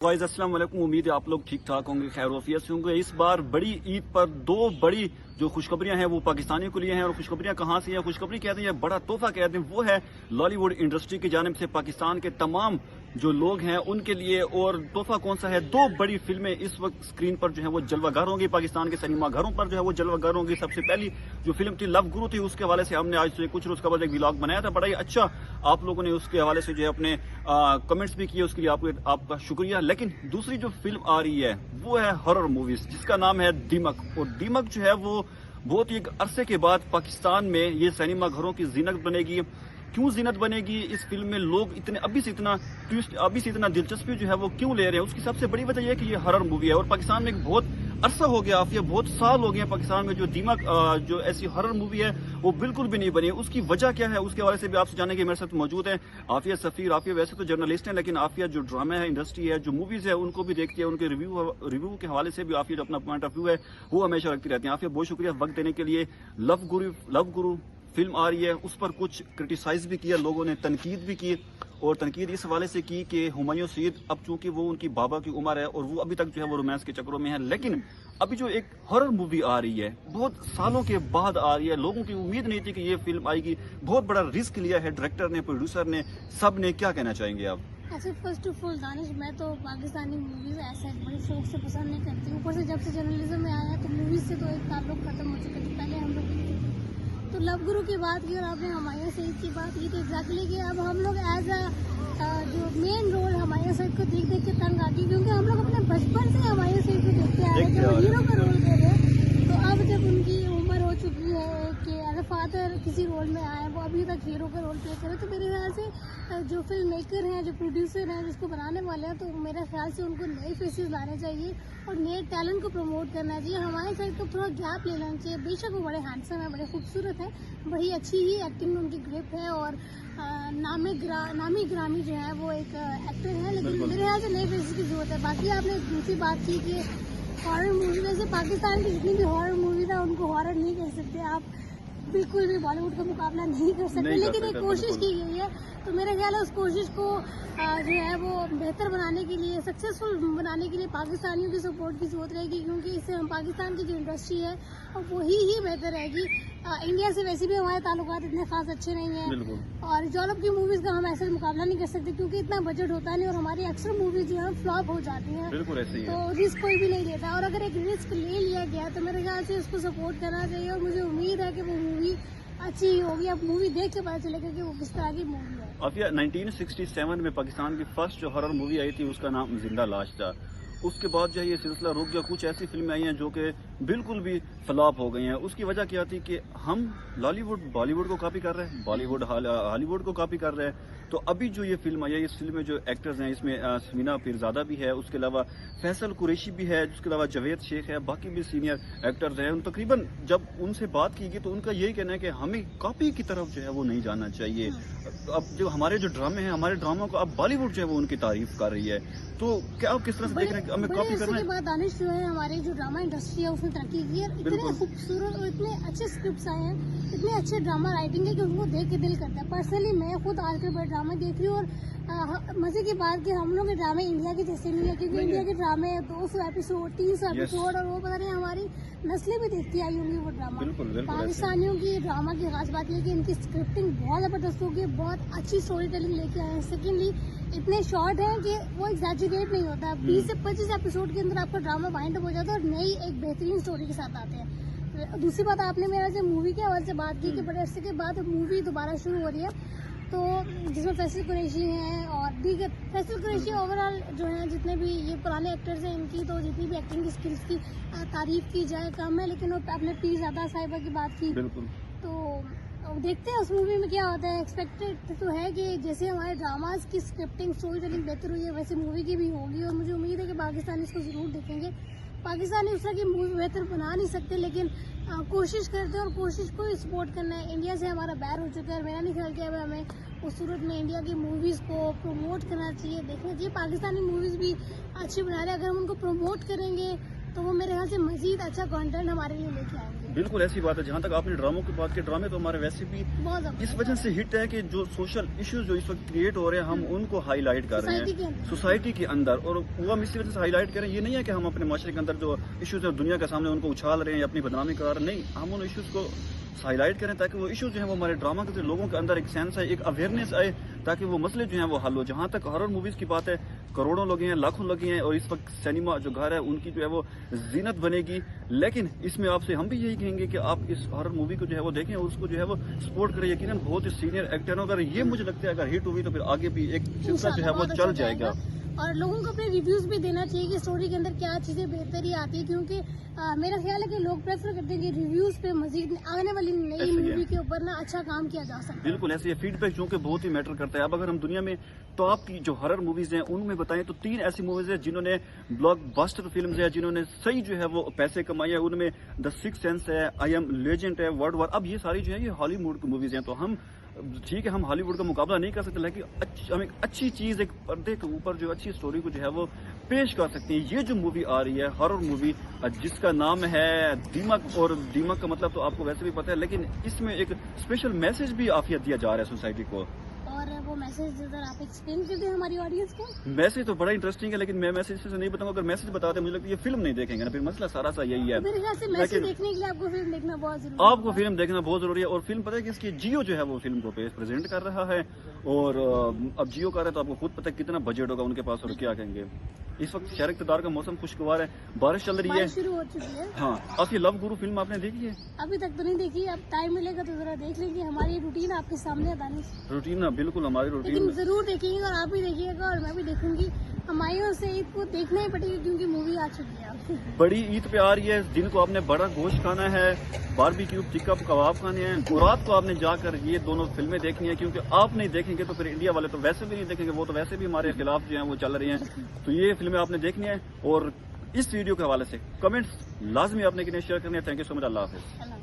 Guys अस्सलाम वालेकुम। उम्मीद है आप लोग ठीक ठाक होंगे, खैर वफियत से होंगे। इस बार बड़ी ईद पर दो बड़ी जो खुशखबरियां हैं वो पाकिस्तानियों के लिए हैं। और खुशखबरियां कहां से हैं? खुशखबरी कहते हैं, बड़ा तोहफा कहते हैं, वो है लॉलीवुड इंडस्ट्री की जानिब से पाकिस्तान के तमाम जो लोग हैं उनके लिए। और तोहफा कौन सा है? दो बड़ी फिल्में इस वक्त स्क्रीन पर जो है वो जलवागर होंगी, पाकिस्तान के सिनेमा घरों पर जो है वो जलवागर होंगी। सबसे पहली जो फिल्म थी लव गुरु थी, उसके हवाले से हमने आज से कुछ रोज कबल एक व्लॉग बनाया था। बड़ा ही अच्छा आप लोगों ने उसके हवाले से जो है अपने कमेंट्स भी किए, उसके लिए आपका शुक्रिया। लेकिन दूसरी जो फिल्म आ रही है वो है हॉरर मूवीज, जिसका नाम है दीमक। और दीमक जो है वो बहुत ही एक अरसे के बाद पाकिस्तान में ये सिनेमा घरों की जीनत बनेगी। क्यों जीनत बनेगी? इस फिल्म में लोग इतने अभी से इतना दिलचस्पी जो है वो क्यों ले रहे हैं? उसकी सबसे बड़ी वजह यह है कि ये हॉरर मूवी है। और पाकिस्तान में एक बहुत अरसा हो गया, आफिया बहुत साल हो गए हैं पाकिस्तान में जो दीमक जो ऐसी हॉरर मूवी है वो बिल्कुल भी नहीं बनी। उसकी वजह क्या है उसके हवाले से भी आपसे जानेंगे। मेरे साथ मौजूद है आफिया सफीर। आफिया वैसे तो जर्नलिस्ट हैं, लेकिन आफिया जो ड्रामा है, इंडस्ट्री है, जो मूवीज है उनको भी देखती है, उनके रिव्यू के हवाले से भी आफिया जो अपना पॉइंट ऑफ व्यू है वो हमेशा रखती रहती है। आफिया बहुत शुक्रिया वक्त देने के लिए। लव गुरु फिल्म आ रही है, उस पर कुछ क्रिटिसाइज भी किया लोगों ने, तनकीद भी की। और तनकीद इस हवाले से की कि हुमायूं सईद अब चूंकि वो उनकी बाबा की उम्र है और वो अभी तक जो है वो रोमांस के चक्रों में है। लेकिन अभी जो एक हॉरर मूवी आ रही है बहुत सालों के बाद आ रही है, लोगों की उम्मीद नहीं थी कि ये फिल्म आएगी। बहुत बड़ा रिस्क लिया है डायरेक्टर ने, प्रोड्यूसर ने, सब ने। क्या कहना चाहेंगे आप? अच्छा, फर्स्ट ऑफ ऑल दानिश, मैं तो पाकिस्तानी मूवीज ऐसे बड़े शौक से पसंद नहीं करती। ऊपर से जब से जर्नलिज्म में आया तो मूवीज से तो एक ताल्लुक खत्म हो चुका है। पहले हम लोग देखते थे। तो लव गुरु की बात की और आपने हुमायूं सईद की बात की, तो एग्जैक्टली कि अब हम लोग एज जो मेन रोल हुमायूं सईद को देख देख के तंग आती है, क्योंकि हम लोग अपने बचपन से हुमायूं सईद को देखते आ रहे हैं कि वो हीरो का रोल दे रहे हैं। तो अब जब उनकी उम्र हो चुकी है कि एज अ फादर किसी रोल में आए, वो अभी तक हीरो का रोल प्ले करे, तो मेरे ख्याल से जो फिल्म मेकर हैं, जो प्रोड्यूसर हैं, जिसको बनाने वाले हैं, तो मेरे ख्याल से उनको नए फेसेस लाने चाहिए और नए टैलेंट को प्रमोट करना चाहिए। हमारे साइड को थोड़ा गैप ले लेना चाहिए। बेशक वो बड़े हैंडसम है, बड़े खूबसूरत है, बड़ी अच्छी ही एक्टिंग में उनकी ग्रिप है और नामी ग्रामी जो है वो एक एक्टर है, लेकिन मेरे ख्याल से नए फेसेस की जरूरत है। बाकी आपने दूसरी बात की कि हॉरर मूवी, वैसे पाकिस्तान की जितनी भी हॉरर मूवी है उनको हॉरर नहीं कह सकते आप, बिल्कुल भी बॉलीवुड का मुकाबला नहीं कर सकते, लेकिन एक कोशिश की गई है। तो मेरा ख्याल है उस कोशिश को जो है वो बेहतर बनाने के लिए, सक्सेसफुल बनाने के लिए पाकिस्तानियों की सपोर्ट की जरूरत रहेगी, क्योंकि इससे हम पाकिस्तान की जो इंडस्ट्री है और वही ही बेहतर रहेगी। इंडिया से वैसे भी हमारे ताल्लुकात इतने खास अच्छे नहीं हैं और यूरोप की मूवीज का हम ऐसे मुकाबला नहीं कर सकते, क्योंकि इतना बजट होता नहीं और हमारी अक्सर मूवीज जो है फ्लॉप हो जाती हैं। तो रिस्क कोई भी नहीं लेता, और अगर एक रिस्क ले लिया गया तो मेरे ख्याल से उसको सपोर्ट करना चाहिए। और मुझे उम्मीद है कि वो मूवी अच्छी होगी। अब मूवी देख के पता चलेगा कि वो किस तरह की मूवी है। अफिया 1967 में पाकिस्तान की फर्स्ट जो हॉरर मूवी आई थी उसका नाम जिंदा लाश था। उसके बाद जो है ये सिलसिला रुक गया। कुछ ऐसी फिल्में आई हैं जो कि बिल्कुल भी फ्लॉप हो गई हैं। उसकी वजह क्या थी कि हम बॉलीवुड को कॉपी कर रहे हैं, बॉलीवुड हॉलीवुड को कॉपी कर रहे हैं। तो अभी जो ये फिल्म आई है, इस फिल्म में जो एक्टर्स हैं, इसमें समीना पीरजादा भी है, उसके अलावा फैसल कुरैशी भी है, उसके अलावा जावेद शेख है, बाकी भी सीनियर एक्टर्स हैं। तकरीबन जब उनसे बात की गई तो उनका यही कहना है कि हमें कॉपी की तरफ जो है वो नहीं जाना चाहिए। अब जो हमारे जो ड्रामे हैं, हमारे ड्रामों को अब बॉलीवुड जो है वो उनकी तारीफ कर रही है। तो क्या आप किस तरह से देख रहे हैं? हमें कॉपी करना है? बाद दानिश जो है हमारी जो ड्रामा इंडस्ट्री है उसने तरक्की की है, इतने खूबसूरत और इतने अच्छे स्क्रिप्ट्स आए हैं, इतने अच्छे ड्रामा राइटिंग है कि उनको देख के दिल करता है। पर्सनली मैं खुद आजकल बड़े ड्रामा देख रही हूँ और मजे की बात कि हम लोग के ड्रामे इंडिया के जैसे नहीं है, क्योंकि इंडिया के ड्रामे 200 एपिसोड, 300 एपिसोड, और वो पता नहीं हमारी नस्लें भी देखती आई होंगी वो ड्रामा। पाकिस्तानियों की ड्रामा की खास बात है कि इनकी स्क्रिप्टिंग बहुत जबरदस्त होगी, बहुत अच्छी स्टोरी टेलिंग लेके आए हैं। सेकेंडली इतने शॉर्ट हैं कि वो एग्जैजरेट नहीं होता। 20 से 25 एपिसोड के अंदर आपका ड्रामा वाइंड अप हो जाता है और नई एक बेहतरीन स्टोरी के साथ आते हैं। दूसरी बात, आपने मेरे से मूवी के हवाले से बात की कि बड़े अरसे के बाद मूवी दोबारा शुरू हो रही है, तो जिसमें फैसल कुरैशी हैं और दीगर फैसल कुरैशी ओवरऑल जो हैं जितने भी ये पुराने एक्टर्स हैं, इनकी तो जितनी भी एक्टिंग की स्किल्स की तारीफ की जाए कम है, लेकिन वो आपने पीरजादा साहिबा की बात की, तो देखते हैं उस मूवी में क्या होता है। एक्सपेक्टेड तो है कि जैसे हमारे ड्रामाज की स्क्रिप्टिंग स्टोरी टेलिंग बेहतर हुई है, वैसे मूवी की भी होगी और मुझे उम्मीद है कि पाकिस्तानी इसको जरूर देखेंगे। पाकिस्तानी उस तरह की मूवी बेहतर बना नहीं सकते, लेकिन कोशिश करते हैं और कोशिश को ही सपोर्ट करना है। इंडिया से हमारा बैर हो चुका है, मेरा नहीं ख्याल कि अब हमें उस सूरत में इंडिया की मूवीज़ को प्रमोट करना चाहिए, देखना चाहिए। पाकिस्तानी मूवीज़ भी अच्छी बना रहे हैं, अगर हम उनको प्रमोट करेंगे तो वो मेरे ख्याल से मजीद अच्छा कंटेंट हमारे लिए लेके आएंगे। बिल्कुल ऐसी बात है। जहाँ तक आपने ड्रामों की बात की, ड्रामे तो हमारे वैसे भी बहुत ज़बरदस्त इस वजह से हिट है कि जो सोशल इश्यूज जो इस वक्त क्रिएट हो रहे हैं हम उनको हाईलाइट कर रहे सोसाइटी के हैं अंदर। सोसाइटी के अंदर, और वो हम इसी वजह से हाईलाइट कर रहे हैं। ये नहीं है कि हम अपने माशरे के अंदर जो इश्यूज है दुनिया के सामने उनको उछाल रहे हैं या अपनी बदनामी करा रहे हैं, नहीं, हम उन इश्यूज को हाईलाइट करें ताकि वो इश्यूज जो है वो हमारे ड्रामा के लोगों के अंदर एक सेंस है, एक अवेयरनेस आए, ताकि वो मसले जो हैं वो हल हो। जहाँ तक हॉरर मूवीज की बात है, करोड़ों लोग हैं, लाखों लोग हैं, और इस वक्त सिनेमा जो घर है उनकी जो है वो जीनत बनेगी। लेकिन इसमें आपसे हम भी यही कहेंगे कि आप इस हॉरर मूवी को जो है वो देखें और उसको जो है वो सपोर्ट करें। यकीनन बहुत ही सीनियर एक्टर है, अगर ये मुझे लगता है अगर हिट हुई तो फिर आगे भी एक सिलसिला जो है वो चल जाएगा। और लोगों को अपने रिव्यूज भी देना चाहिए कि स्टोरी के अंदर क्या चीजें बेहतरी आती है, क्योंकि मेरा ख्याल है कि लोग प्रेफर करते हैं कि रिव्यूज पे मजीद आने वाली नई ऐसे ही है। मूवी के ऊपर ना अच्छा काम किया जा सकता है। बिल्कुल ऐसे फीडबैक जो कि बहुत ही मैटर करता है। अब अगर हम दुनिया में टॉप की जो हॉरर मूवीज हैं उनमें बताएं तो 3 ऐसी मूवीज हैं जिन्होंने ब्लॉकबस्टर फिल्म्स है, जिन्होंने सही जो है वो पैसे कमाए हैं। उनमें द सिक्स्थ सेंस है, आई एम लेजेंड है, वर्ल्ड वॉर। अब ये सारी जो है ये हॉलीवुड की मूवीज हैं, तो हम ठीक है हम हॉलीवुड का मुकाबला नहीं कर सकते, लेकिन हम एक अच्छी चीज एक पर्दे के ऊपर जो अच्छी स्टोरी को जो है वो पेश कर सकते हैं। ये जो मूवी आ रही है हॉरर मूवी जिसका नाम है दीमक, और दीमक का मतलब तो आपको वैसे भी पता है, लेकिन इसमें एक स्पेशल मैसेज भी आफियत दिया जा रहा है सोसाइटी को। और वो मैसेज जरा आप एक्सप्लेन कर दें हमारी ऑडियंस को। मैसेज तो बड़ा इंटरेस्टिंग है, लेकिन मैं मैसेज से नहीं बताऊंगा। अगर मैसेज बताते मुझे लगता है ये फिल्म नहीं देखेंगे ना, फिर मसला सारा सा यही है। तो मेरे ख्याल से मैसेज लेकिन देखने के लिए आपको फिल्म देखना बहुत जरूरी है। आपको फिल्म देखना बहुत जरूरी है, और फिल्म पता है कि इसकी जियो जो है वो फिल्म को प्रेजेंट कर रहा है, और अब जियो कर रहा है तो आपको खुद पता है कितना बजट होगा उनके पास और क्या कहेंगे। इस वक्त शहर इक़्तिदार का मौसम खुशगवार है, बारिश चल रही है। बारिश शुरू हो चुकी है। हाँ, आपकी लव गुरु फिल्म आपने देखी है? अभी तक तो नहीं देखी, अब टाइम मिलेगा तो जरा देख लेंगे। हमारी रूटीन आपके सामने है दानिश, रूटीन ना बिल्कुल हमारी लेकिन रूटीन। जरूर देखेंगे और आप भी देखिएगा और मैं भी देखूंगी। हमारे से ईद को देखना ही पड़ेगी क्योंकि मूवी आ चुकी है। बड़ी ईद पे आ रही है, दिन को आपने बड़ा गोश्त खाना है, बारबेक्यू चिकन कबाब खाने हैं, और रात को आपने जाकर ये दोनों फिल्में देखनी है, क्योंकि आप नहीं देखेंगे तो फिर इंडिया वाले तो वैसे भी नहीं देखेंगे, वो तो वैसे भी हमारे खिलाफ जो हैं वो चल रही हैं। तो ये फिल्में आपने देखनी है, और इस वीडियो के हवाले से कमेंट्स लाजमी आपने किन्हें शेयर करने हैं। Thank you so much, Allah Hafiz.